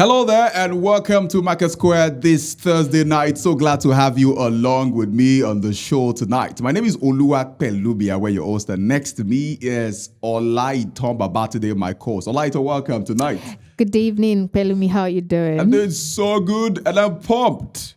Hello there and welcome to MarketSquare this Thursday night. So glad to have you along with me on the show tonight. My name is Oluwapelubia, where your host, and next to me is Olaito Babatide, my co-host. Olaito, welcome tonight. Good evening, Pelumi. How are you doing? I'm doing so good and I'm pumped.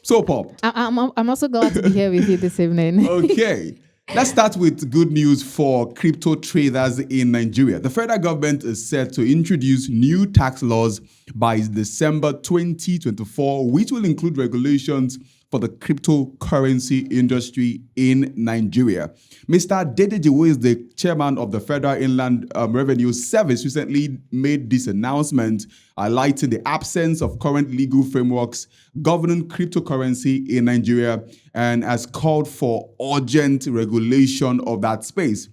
So pumped. I'm also glad to be here with you this evening. Okay. Let's start with good news for crypto traders in Nigeria. The federal government is set to introduce new tax laws by December 2024, which will include regulations for the cryptocurrency industry in Nigeria. Mr. Dedeji, who is the chairman of the Federal Inland Revenue Service, recently made this announcement, highlighting the absence of current legal frameworks governing cryptocurrency in Nigeria and has called for urgent regulation of that space.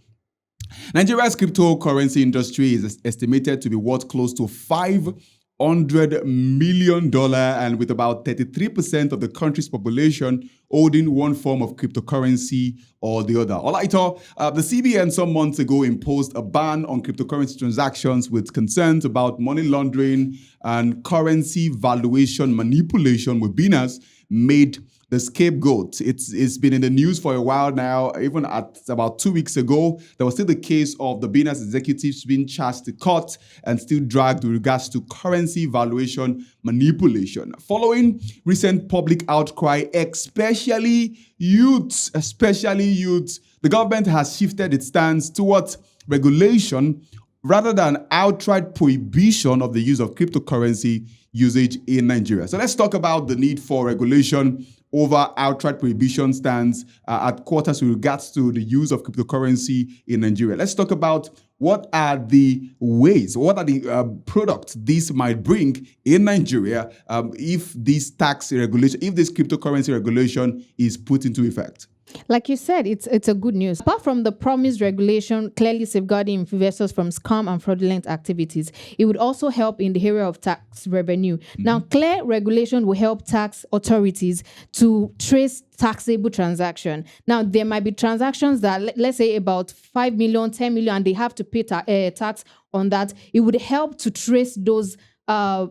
Nigeria's cryptocurrency industry is estimated to be worth close to $500 million, and with about 33% of the country's population holding one form of cryptocurrency or the other. Olaito, the CBN some months ago imposed a ban on cryptocurrency transactions with concerns about money laundering and currency valuation manipulation, with Binance made the scapegoat. It's been in the news for a while now. Even at about 2 weeks ago, there was still the case of the Binance executives being charged to court and still dragged with regards to currency valuation manipulation. Following recent public outcry, especially youths, the government has shifted its stance towards regulation rather than outright prohibition of the use of cryptocurrency usage in Nigeria. So let's talk about the need for regulation over outright prohibition stance at quarters with regards to the use of cryptocurrency in Nigeria. Let's talk about what are the ways, what are the products this might bring in Nigeria if this tax regulation, if this cryptocurrency regulation is put into effect. Like you said, it's a good news. Apart from the promised regulation clearly safeguarding investors from scam and fraudulent activities, it would also help in the area of tax revenue. Now, clear regulation will help tax authorities to trace taxable transaction. Now, there might be transactions that, let's say about 5 million, 10 million, and they have to pay tax on that. It would help to trace those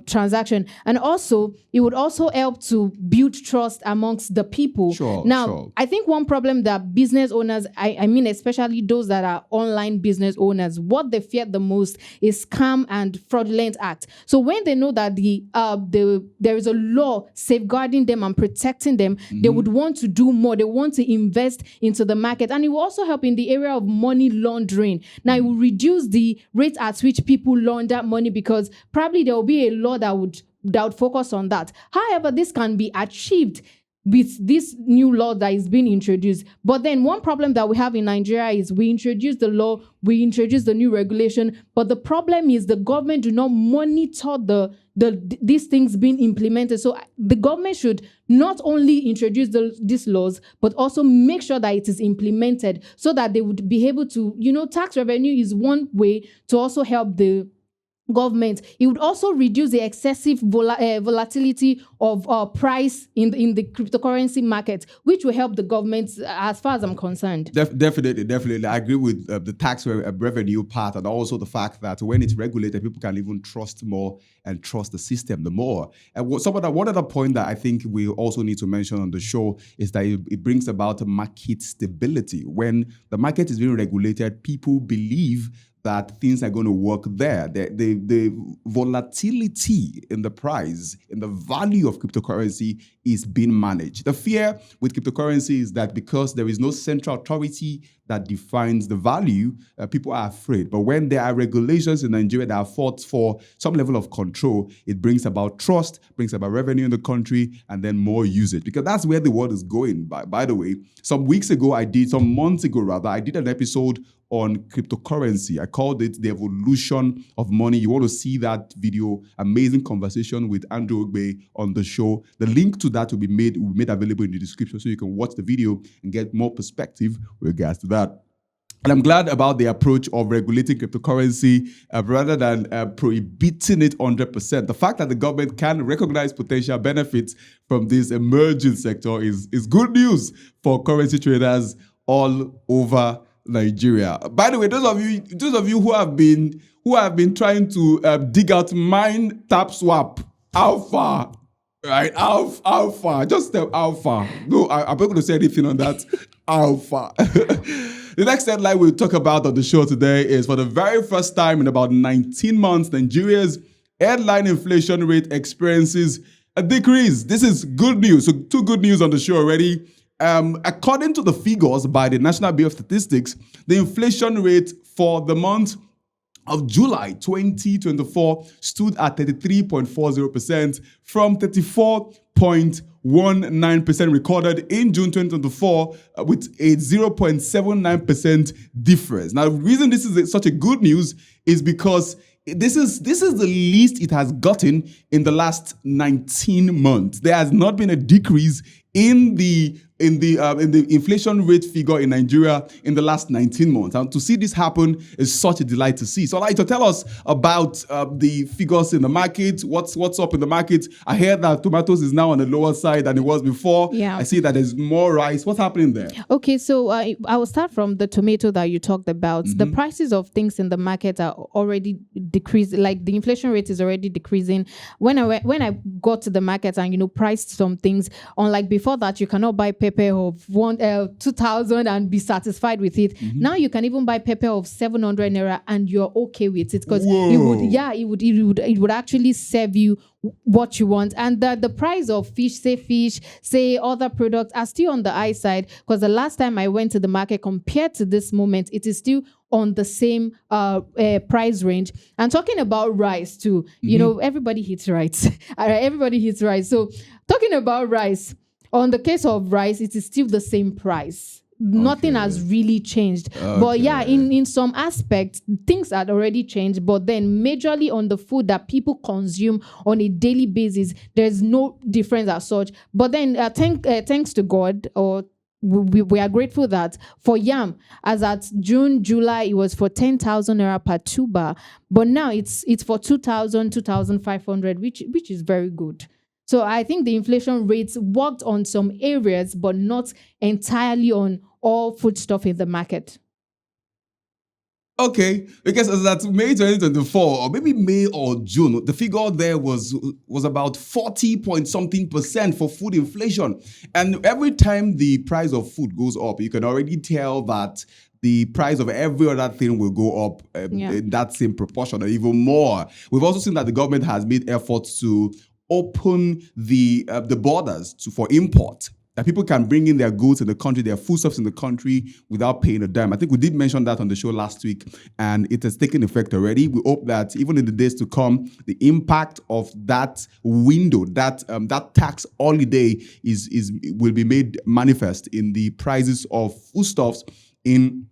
transaction, and also it would also help to build trust amongst the people. Now, I think one problem that business owners, I mean especially those that are online business owners, what they fear the most is scam and fraudulent act. So when they know that there is a law safeguarding them and protecting them, they would want to do more. They want to invest into the market, and it will also help in the area of money laundering. Now, it will reduce the rate at which people launder money, because probably there will be a law that would focus on that. However, this can be achieved with this new law that is being introduced. But then one problem that we have in Nigeria is we introduce the law, we introduce the new regulation, but the problem is the government do not monitor these things being implemented. So the government should not only introduce these laws, but also make sure that it is implemented so that they would be able to, tax revenue is one way to also help the government. It would also reduce the excessive volatility of price in the cryptocurrency market, which will help the government as far as I'm concerned. Definitely. I agree with the tax revenue part, and also the fact that when it's regulated, people can even trust more and trust the system the more. And one other point that I think we also need to mention on the show is that it brings about market stability. When the market is being regulated, people believe that things are going to work there. The volatility in the price, in the value of cryptocurrency is being managed. The fear with cryptocurrency is that because there is no central authority that defines the value, people are afraid. But when there are regulations in Nigeria that are fought for some level of control, it brings about trust, brings about revenue in the country, and then more usage. Because that's where the world is going, by the way. Some months ago, I did an episode on cryptocurrency. I called it The Evolution of Money. You want to see that video, amazing conversation with Andrew Ogbe on the show. The link to that will be made available in the description so you can watch the video and get more perspective with regards to that. And I'm glad about the approach of regulating cryptocurrency rather than prohibiting it 100%. The fact that the government can recognize potential benefits from this emerging sector is good news for currency traders all over Nigeria. By the way, those of you who have been who have been trying to dig out mine tap swap. How far? Right? How far? Just tell how far. No, I'm not going to say anything on that. How far? The next headline we'll talk about on the show today is, for the very first time in about 19 months, Nigeria's headline inflation rate experiences a decrease. This is good news. So, two good news on the show already. According to the figures by the National Bureau of Statistics, the inflation rate for the month of July 2024 stood at 33.40% from 34.19% recorded in June 2024, with a 0.79% difference. Now, the reason this is such a good news is because this is the least it has gotten in the last 19 months. There has not been a decrease in the inflation rate figure in Nigeria in the last 19 months. And to see this happen is such a delight to see. So I'd like to tell us about the figures in the market. What's up in the market? I heard that tomatoes is now on the lower side than it was before. Yeah. I see that there's more rice. What's happening there? Okay, so I will start from the tomato that you talked about. The prices of things in the market are already decreasing. Like, the inflation rate is already decreasing. When I got to the market and priced some things, unlike before that, you cannot buy pepper of 2,000 and be satisfied with it. Now you can even buy pepper of 700 naira and you're okay with it, because it would actually serve you what you want. And the price of fish, say other products, are still on the high side, because the last time I went to the market, compared to this moment, it is still on the same price range. And talking about rice too, everybody hits rice. Everybody hits rice. So talking about rice, on the case of rice, it is still the same price. Nothing has really changed. But yeah, in some aspects, things had already changed. But then majorly on the food that people consume on a daily basis, there's no difference as such. But then thanks to God, or we are grateful that for yam, as at June, July, it was for 10,000 naira per tuber. But now it's for 2,000, 2,500, which is very good. So I think the inflation rates worked on some areas, but not entirely on all foodstuff in the market. Okay, because as at May 2024, or maybe May or June, the figure there was about 40 point something percent for food inflation. And every time the price of food goes up, you can already tell that the price of every other thing will go up in that same proportion or even more. We've also seen that the government has made efforts to open the borders for import, that people can bring in their goods in the country, their foodstuffs in the country, without paying a dime. I think we did mention that on the show last week, and it has taken effect already. We hope that even in the days to come, the impact of that window, that tax holiday will be made manifest in the prices of foodstuffs in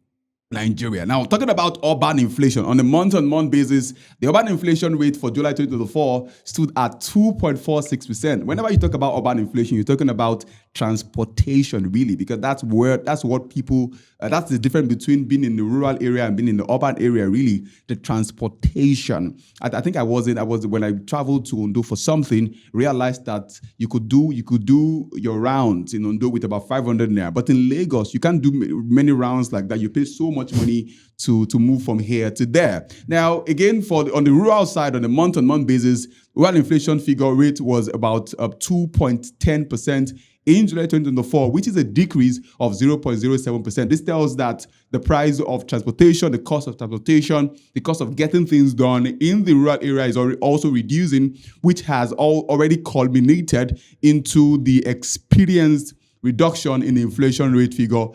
Nigeria. Now, talking about urban inflation, on a month-on-month basis, the urban inflation rate for July 2024 stood at 2.46%. Whenever you talk about urban inflation, you're talking about transportation, really, because that's what people, that's the difference between being in the rural area and being in the urban area, really, the transportation. I think I was when I traveled to Ondo for something, realized that you could do your rounds in Ondo with about 500 naira, but in Lagos, you can't do many rounds like that. You pay so much money to move from here to there. Now, again, on the rural side, on a month-on-month basis, rural inflation figure rate was about 2.10% in July 2024, which is a decrease of 0.07%. This tells that the price of transportation, the cost of transportation, the cost of getting things done in the rural area is also reducing, which has already culminated into the experienced reduction in the inflation rate figure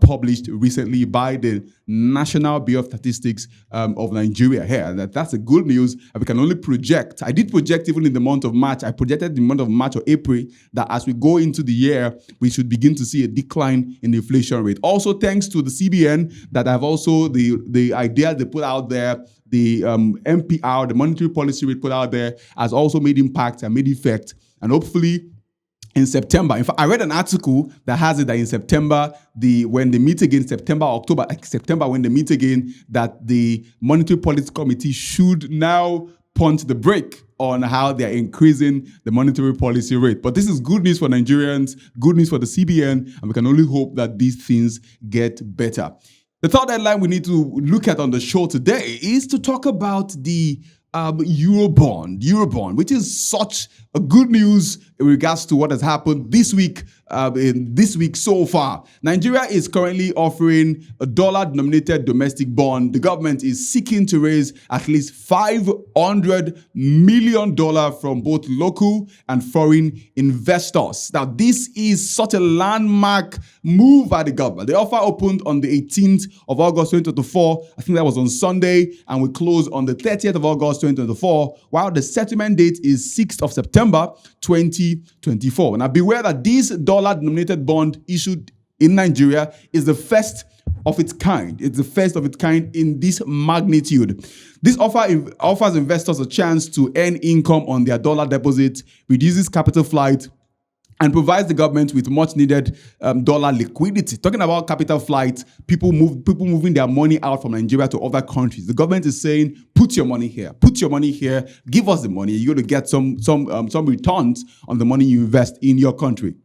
published recently by the National Bureau of Statistics of Nigeria here. That's a good news. We can only project. I did project even in the month of March. I projected the month of March or April that as we go into the year, we should begin to see a decline in the inflation rate. Also, thanks to the CBN, that have also the idea they put out there, the MPR, the monetary policy rate put out there, has also made impact and made effect. And hopefully, in September, in fact, I read an article that has it that in September, when they meet again, September, when they meet again, that the Monetary Policy Committee should now punch the brake on how they're increasing the monetary policy rate. But this is good news for Nigerians, good news for the CBN, and we can only hope that these things get better. The third headline we need to look at on the show today is to talk about the Eurobond, which is such a good news in regards to what has happened this week. In this week so far, Nigeria is currently offering a dollar-denominated domestic bond. The government is seeking to raise at least $500 million from both local and foreign investors. Now, this is such a landmark move by the government. The offer opened on the 18th of August 2024. I think that was on Sunday, and we closed on the 30th of August 2024, while the settlement date is 6th of September 2024. Now, beware that this dollar-denominated bond issued in Nigeria is the first of its kind. It's the first of its kind in this magnitude. This offer offers investors a chance to earn income on their dollar deposit, reduces capital flight, and provides the government with much needed dollar liquidity. Talking about capital flight, people moving their money out from Nigeria to other countries. The government is saying, put your money here, give us the money. You're going to get some returns on the money you invest in your country.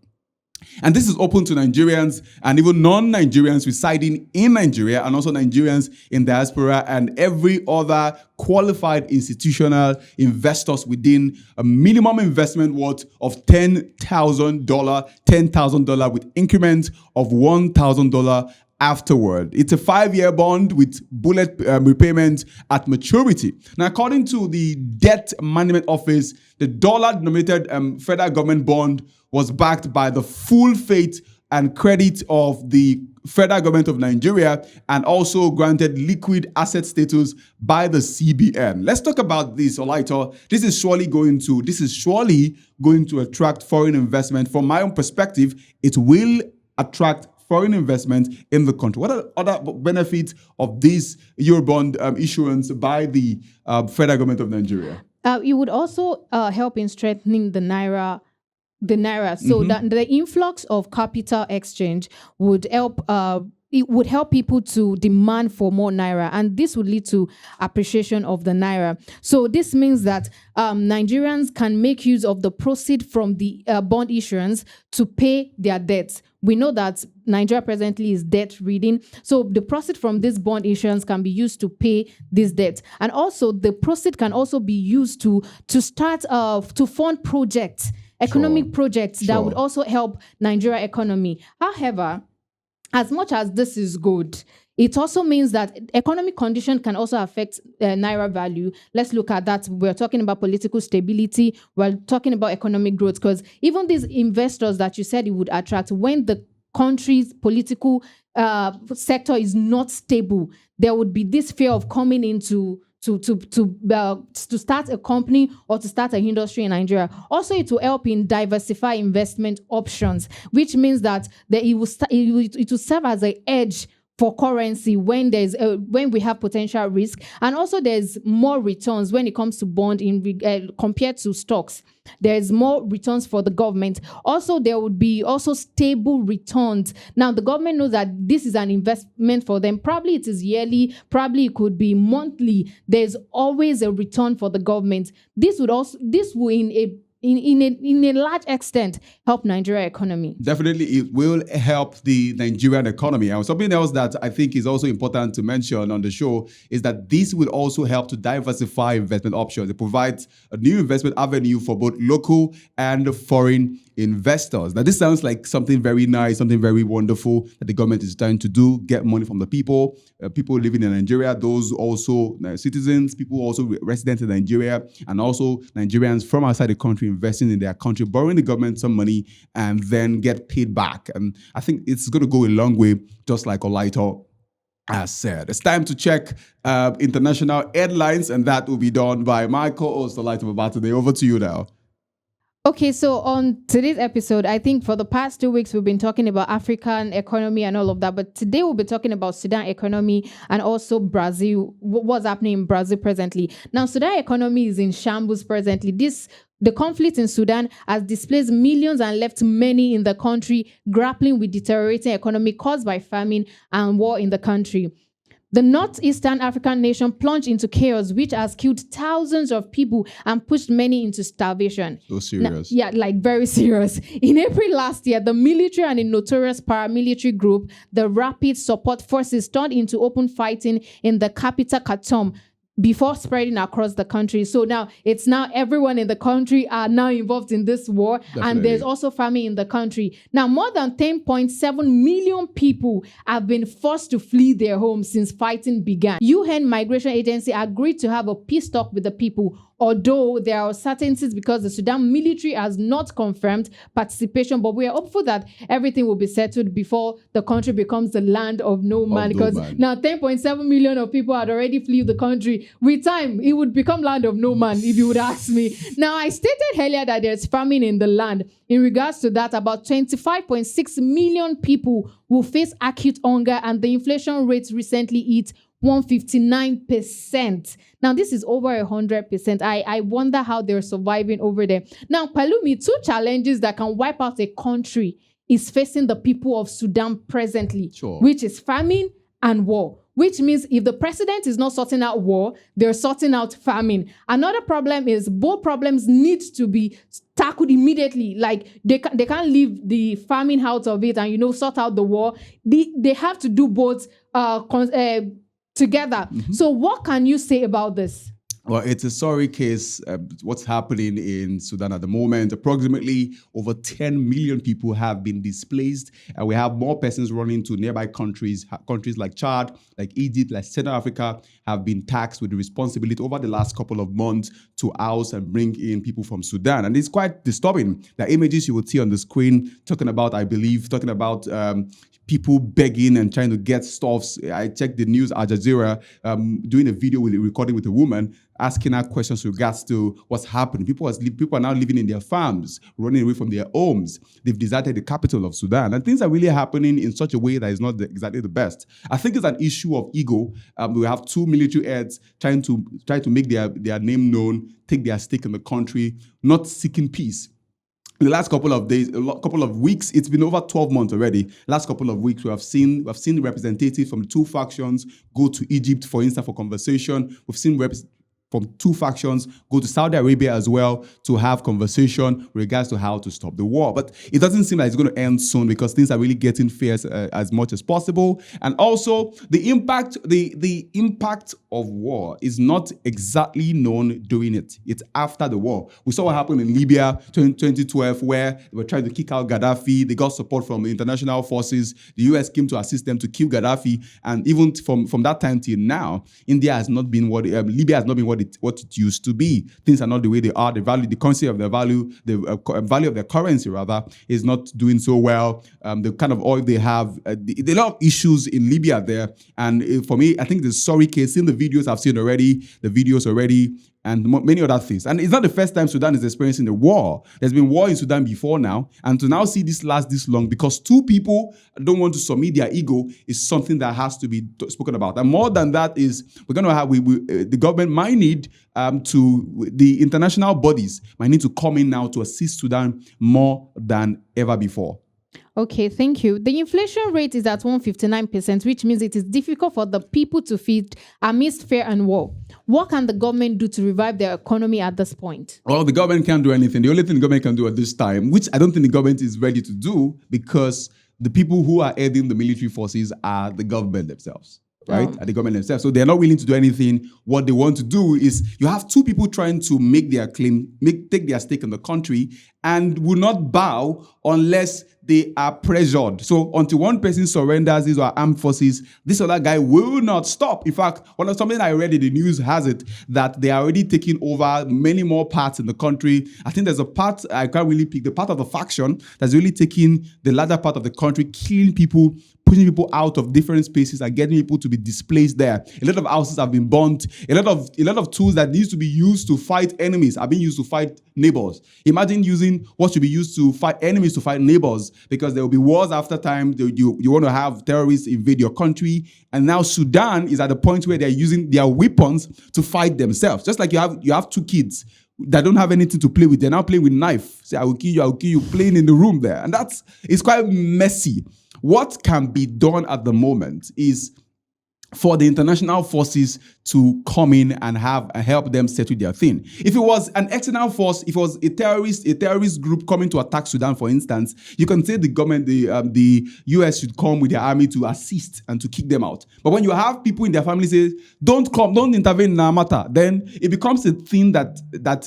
And this is open to Nigerians and even non-Nigerians residing in Nigeria, and also Nigerians in diaspora and every other qualified institutional investors within a minimum investment worth of $10,000 with increments of $1,000 afterward. It's a 5-year bond with bullet repayment at maturity. Now, according to the Debt Management Office, the dollar-denominated federal government bond was backed by the full faith and credit of the federal government of Nigeria, and also granted liquid asset status by the CBN. Let's talk about this, Olaito. This is surely going to attract foreign investment. From my own perspective, it will attract foreign investment in the country. What are other benefits of this Eurobond issuance by the federal government of Nigeria? It would also help in strengthening the naira. So that the influx of capital exchange would help. It would help people to demand for more naira, and this would lead to appreciation of the naira. So this means that Nigerians can make use of the proceeds from the bond issuance to pay their debts. We know that Nigeria presently is debt-ridden, so the proceeds from this bond issuance can be used to pay this debt, and also the proceeds can also be used to start to fund projects. Economic projects that would also help Nigeria economy. However, as much as this is good, it also means that economic condition can also affect naira value. Let's look at that. We're talking about political stability. We're talking about economic growth, because even these investors that you said it would attract, when the country's political sector is not stable, there would be this fear of coming into to start a company or to start an industry in Nigeria. Also, it will help in diversify investment options, which means that it will serve as an edge for currency when we have potential risk, and also there's more returns when it comes to bond compared to stocks. There's more returns for the government. Also, there would be also stable returns. Now, the government knows that this is an investment for them. Probably it is yearly, probably it could be monthly. There's always a return for the government. This will in a large extent help Nigeria economy. Definitely, it will help the Nigerian economy. And something else that I think is also important to mention on the show is that this will also help to diversify investment options. It provides a new investment avenue for both local and foreign investors. Now, this sounds like something very nice, something very wonderful that the government is trying to do, get money from the people living in Nigeria, those also citizens, people also resident in Nigeria, and also Nigerians from outside the country investing in their country, borrowing the government some money, and then get paid back. And I think it's going to go a long way, just like Olaito has said. It's time to check international headlines, and that will be done by my co-host, Olaito Babatune. Over to you now. Okay, so on today's episode, I think for the past 2 weeks, we've been talking about African economy and all of that. But today we'll be talking about Sudan economy and also Brazil, what's happening in Brazil presently. Now, Sudan economy is in shambles presently. The conflict in Sudan has displaced millions and left many in the country grappling with deteriorating economy caused by famine and war in the country. The northeastern African nation plunged into chaos, which has killed thousands of people and pushed many into starvation. So serious. Yeah, like very serious. In April last year, the military and a notorious paramilitary group, the Rapid Support Forces, turned into open fighting in the capital, Khartoum, before spreading across the country. So now everyone in the country are now involved in this war. Definitely. And there's also famine in the country. Now, more than 10.7 million people have been forced to flee their homes since fighting began. UN Migration Agency agreed to have a peace talk with the people, although there are uncertainties because the Sudan military has not confirmed participation, but we are hopeful that everything will be settled before the country becomes the land of no man. Because now 10.7 million of people had already fled the country. With time, it would become land of no man, if you would ask me. Now, I stated earlier that there's famine in the land. In regards to that, about 25.6 million people will face acute hunger, and the inflation rate recently hit 159%. Now, this is over 100%. I wonder how they're surviving over there. Now, Palumi, two challenges that can wipe out a country is facing the people of Sudan presently, which is famine and war. Which means if the president is not sorting out war, they're sorting out famine. Another problem is both problems need to be tackled immediately. Like they can't leave the famine out of it and, sort out the war. They have to do both together. So what can you say about this? Well, it's a sorry case, what's happening in Sudan at the moment. Approximately over 10 million people have been displaced, and we have more persons running to nearby countries. Countries like Chad, like Egypt, like Central Africa have been taxed with the responsibility over the last couple of months to house and bring in people from Sudan. And it's quite disturbing. The images you will see on the screen talking about people begging and trying to get stuffs. I checked the news, Al Jazeera, doing a video recording with a woman, asking her questions with regards to what's happening. People are now living in their farms, running away from their homes. They've deserted the capital of Sudan. And things are really happening in such a way that is not exactly the best. I think it's an issue of ego. We have two military heads trying to make their name known, take their stake in the country, not seeking peace. In the last couple of days, couple of weeks, it's been over 12 months already. Last couple of weeks, we have seen representatives from two factions go to Egypt, for instance, for conversation. We've seen reps from two factions go to Saudi Arabia as well to have conversation with regards to how to stop the war. But it doesn't seem like it's going to end soon because things are really getting fierce as much as possible. And also the impact of war is not exactly known during it. It's after the war. We saw what happened in Libya 2012 where they were trying to kick out Gaddafi. They got support from the international forces. The US came to assist them to kill Gaddafi. And even from that time till now, Libya has not been what it used to be. Things are not the way they are. The currency of their value, the value of their currency rather, is not doing so well. The kind of oil they have, there are a lot of issues in Libya there. And for me, I think the sorry case in the videos I've seen already, and many other things. And it's not the first time Sudan is experiencing a war. There's been war in Sudan before now. And to now see this last this long because two people don't want to submit their ego is something that has to be spoken about. And more than that is we're going to have, the government might need the international bodies might need to come in now to assist Sudan more than ever before. Okay, thank you. The inflation rate is at 159%, which means it is difficult for the people to feed amidst fear and war. What can the government do to revive their economy at this point? Well, the government can't do anything. The only thing the government can do at this time, which I don't think the government is ready to do, because the people who are heading the military forces are the government themselves. Right? At the government themselves. So they're not willing to do anything. What they want to do is you have two people trying to make their claim, take their stake in the country and will not bow unless they are pressured. So until one person surrenders, these are armed forces, this other guy will not stop. In fact, something I read in the news has it that they are already taking over many more parts in the country. I think there's a part, I can't really pick, the part of the faction that's really taking the latter part of the country, killing people, pushing people out of different spaces and getting people to be displaced there. A lot of houses have been burnt. A lot of tools that needs to be used to fight enemies are being used to fight neighbors. Imagine using what should be used to fight enemies to fight neighbors, because there will be wars after time. You want to have terrorists invade your country. And now Sudan is at the point where they're using their weapons to fight themselves. Just like you have two kids that don't have anything to play with. They're now playing with knife. Say, I will kill you, playing in the room there. And it's quite messy. What can be done at the moment is for the international forces to come in and help them settle their thing. If it was an external force, if it was a terrorist group coming to attack Sudan, for instance, you can say the government, the US should come with their army to assist and to kick them out. But when you have people in their family say, don't come, don't intervene in our matter, then it becomes a thing that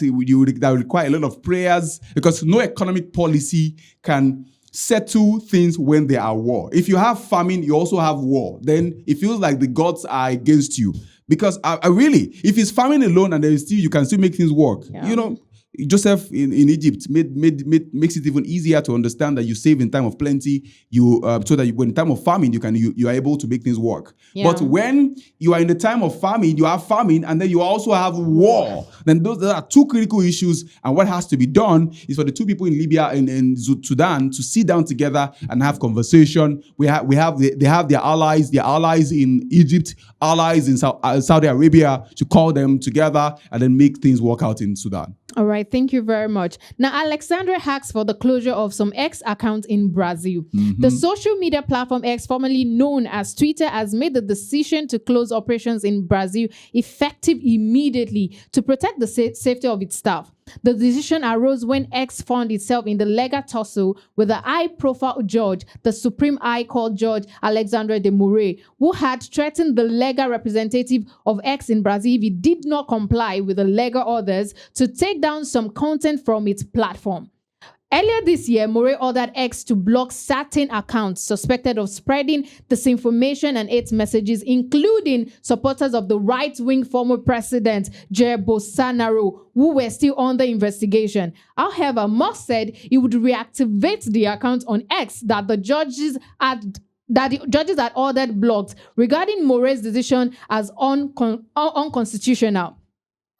will require a lot of prayers, because no economic policy can settle things when they are war. If you have famine, you also have war. Then it feels like the gods are against you. Because I really, if it's famine alone and you can still make things work. Yeah. You know, Joseph in Egypt makes it even easier to understand that you save in time of plenty. So that when in time of famine you are able to make things work. Yeah. But when you are in the time of famine, you have famine, and then you also have war. Then those are two critical issues. And what has to be done is for the two people in Libya and in Sudan to sit down together and have conversation. They have their allies in Egypt, allies in Saudi Arabia, to call them together and then make things work out in Sudan. All right, thank you very much. Now, Alexandra asks for the closure of some X accounts in Brazil. The social media platform X, formerly known as Twitter, has made the decision to close operations in Brazil effective immediately to protect the safety of its staff. The decision arose when X found itself in the legal tussle with the high-profile judge, the Supreme High Court Judge Alexandre de Moraes, who had threatened the legal representative of X in Brazil if he did not comply with the legal orders to take down some content from its platform. Earlier this year, Moraes ordered X to block certain accounts suspected of spreading disinformation and hate messages, including supporters of the right-wing former president Jair Bolsonaro, who were still under investigation. However, Musk said he would reactivate the accounts on X that the judges had ordered blocked, regarding Moraes' decision as unconstitutional.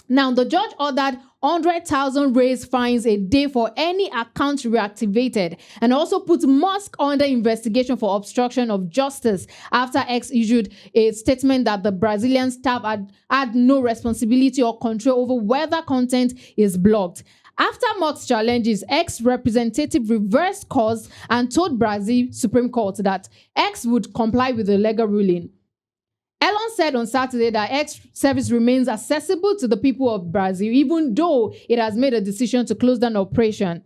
Now, the judge ordered 100,000 raised fines a day for any account reactivated, and also put Musk under investigation for obstruction of justice after X issued a statement that the Brazilian staff had no responsibility or control over whether content is blocked. After Musk's challenges, X representative reversed course and told Brazil Supreme Court that X would comply with the legal ruling. Elon said on Saturday that X service remains accessible to the people of Brazil, even though it has made a decision to close down operation.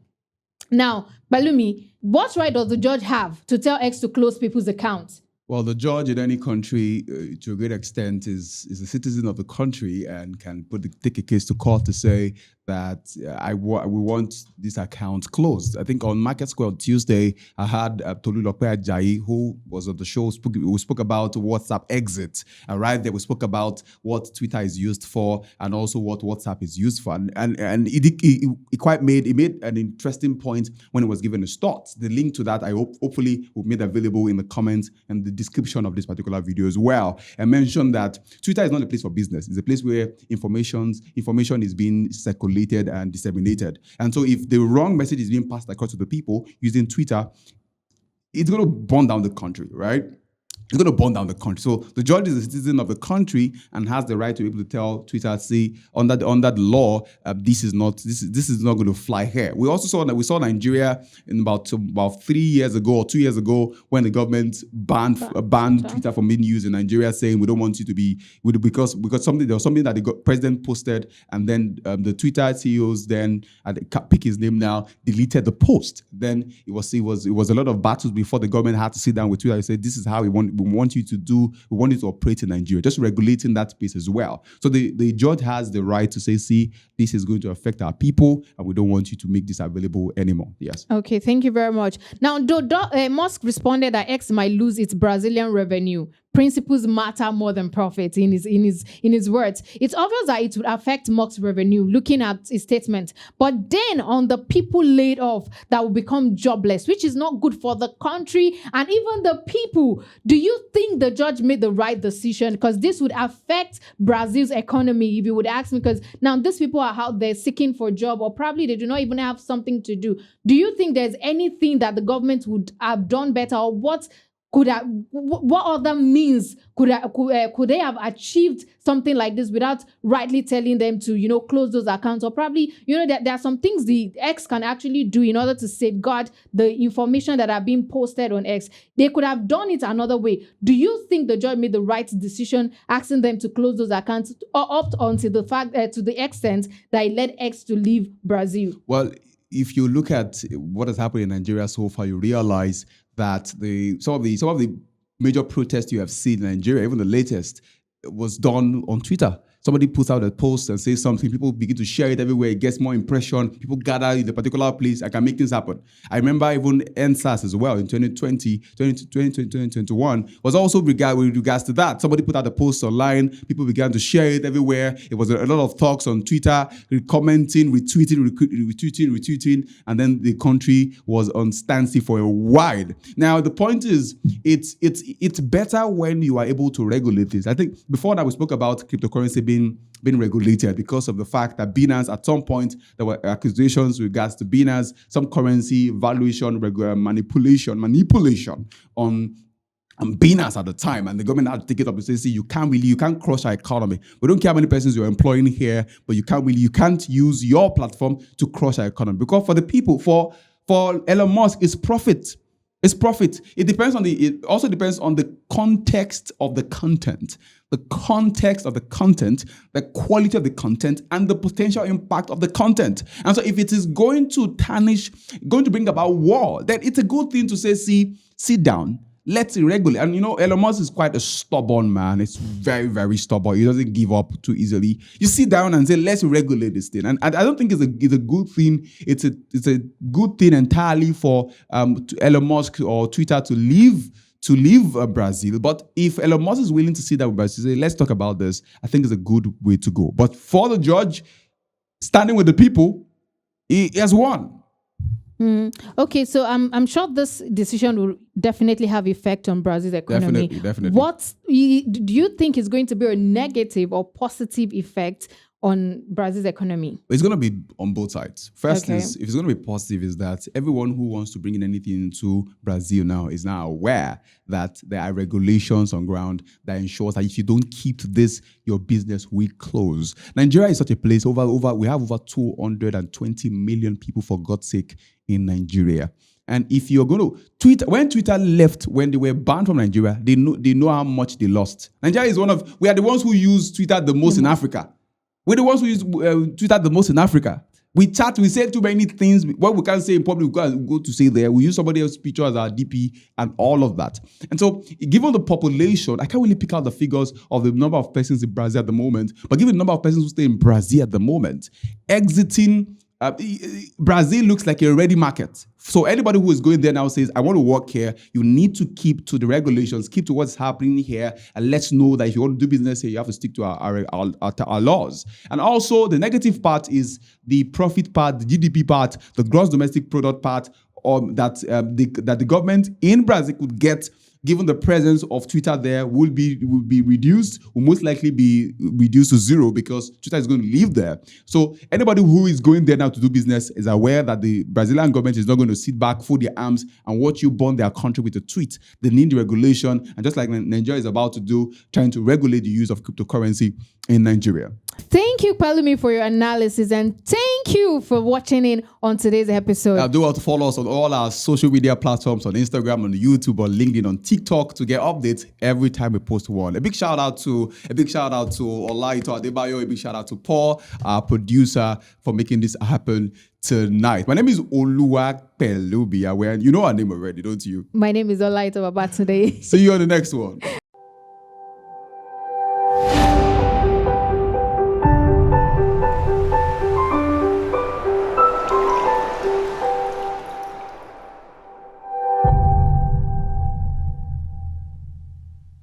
Now, Balumi, what right does the judge have to tell X to close people's accounts? Well, the judge in any country, to a great extent, is a citizen of the country and can take a case to court to say that we want this account closed. I think on MarketSquare on Tuesday, I had Tolulope Ajayi, who was on the show. We spoke about WhatsApp exit, and right there we spoke about what Twitter is used for and also what WhatsApp is used for. And it made an interesting point when it was given a start. The link to that, hopefully will be made available in the comments and the description of this particular video as well. I mentioned that Twitter is not a place for business. It's a place where information is being circulated and disseminated. And so if the wrong message is being passed across to the people using Twitter, it's going to burn down the country, right? It's going to burn down the country. So the judge is a citizen of the country and has the right to be able to tell Twitter, see, under the law, this is not going to fly here. We also saw Nigeria in about 3 years ago or 2 years ago when the government banned Twitter from being used in Nigeria, saying we don't want you to be because there was something that the president posted, and then the Twitter CEOs then, I can't pick his name now, deleted the post. Then it was a lot of battles before the government had to sit down with Twitter and say, this is how we want you to operate in Nigeria, just regulating that space as well. So the judge has the right to say, see, this is going to affect our people and we don't want you to make this available anymore. Yes. Okay, thank you very much. Now, Musk responded that X might lose its Brazilian revenue. Principles matter more than profits, in his words. It's obvious that it would affect Musk's revenue, looking at his statement. But then on the people laid off that will become jobless, which is not good for the country and even the people. Do you think the judge made the right decision? Because this would affect Brazil's economy, if you would ask me, because now these people are out there seeking for a job, or probably they do not even have something to do. Do you think there's anything that the government would have done better, or what what other means could they have achieved something like this without rightly telling them to close those accounts? Or probably there are some things the X can actually do in order to safeguard the information that are being posted on X. They could have done it another way. Do you think the judge made the right decision asking them to close those accounts, or up until the fact to the extent that it led X to leave Brazil? Well, if you look at what has happened in Nigeria so far, you realize that some of the major protests you have seen in Nigeria, even the latest, was done on Twitter. Somebody puts out a post and says something, people begin to share it everywhere, it gets more impression, people gather in a particular place, I can make things happen. I remember even NSAS as well in 2021 was also with regards to that. Somebody put out a post online, people began to share it everywhere. It was a lot of talks on Twitter, commenting, retweeting, and then the country was on standstill for a while. Now, the point is, it's better when you are able to regulate this. I think before that we spoke about cryptocurrency being regulated because of the fact that Binance, at some point, there were accusations with regards to Binance, some currency valuation manipulation on Binance at the time, and the government had to take it up and say, see, you can't crush our economy. We don't care how many persons you're employing here, but you can't use your platform to crush our economy. Because for the people, for Elon Musk, it's profit. It's profit. It also depends on the context of the content. The context of the content, the quality of the content, and the potential impact of the content. And so if it is going to bring about war, then it's a good thing to say, sit down. Let's regulate. And Elon Musk is quite a stubborn man. It's very, very stubborn. He doesn't give up too easily. You sit down and say, let's regulate this thing. And I don't think it's a good thing. It's a good thing entirely for Elon Musk or Twitter to leave Brazil. But if Elon Musk is willing to sit down with Brazil, say, let's talk about this, I think it's a good way to go. But for the judge, standing with the people, he has won. Okay, so I'm sure this decision will definitely have effect on Brazil's economy. Definitely. What do you think is going to be a negative or positive effect on Brazil's economy? It's going to be on both sides. First is, if it's going to be positive, is that everyone who wants to bring in anything into Brazil now is now aware that there are regulations on ground that ensures that if you don't keep to this, your business will close. Nigeria is such a place, we have over 220 million people, for God's sake, in Nigeria. And if you're going to when Twitter left, when they were banned from Nigeria, they know how much they lost. Nigeria is we are the ones who use Twitter the most in Africa. We're the ones who use Twitter the most in Africa. We chat, we say too many things. What we can't say in public, we go to say there. We use somebody else's picture as our DP and all of that. And so, given the population, I can't really pick out the figures of the number of persons in Brazil at the moment, but given the number of persons who stay in Brazil at the moment, exiting Brazil looks like a ready market. So anybody who is going there now says, I want to work here. You need to keep to the regulations, keep to what's happening here, and let's know that if you want to do business here, you have to stick to our laws. And also, the negative part is the profit part, the GDP part, the gross domestic product part, that the government in Brazil could get. Given the presence of Twitter there, will be reduced, will most likely be reduced to zero, because Twitter is going to live there. So anybody who is going there now to do business is aware that the Brazilian government is not going to sit back, fold their arms, and watch you burn their country with a tweet. They need the regulation, and just like Nigeria is about to do, trying to regulate the use of cryptocurrency in Nigeria. Thank you, Pelumi, for your analysis, and thank you for watching in on today's episode. Do want to follow us on all our social media platforms, on Instagram, on YouTube, on LinkedIn, on TikTok, to get updates every time we post one. A big shout out to Olaito Adebayo. A big shout out to Paul, our producer, for making this happen tonight. My name is Oluwa Pelubia. You know our name already, don't you? My name is Olaito Babatunde. See you on the next one.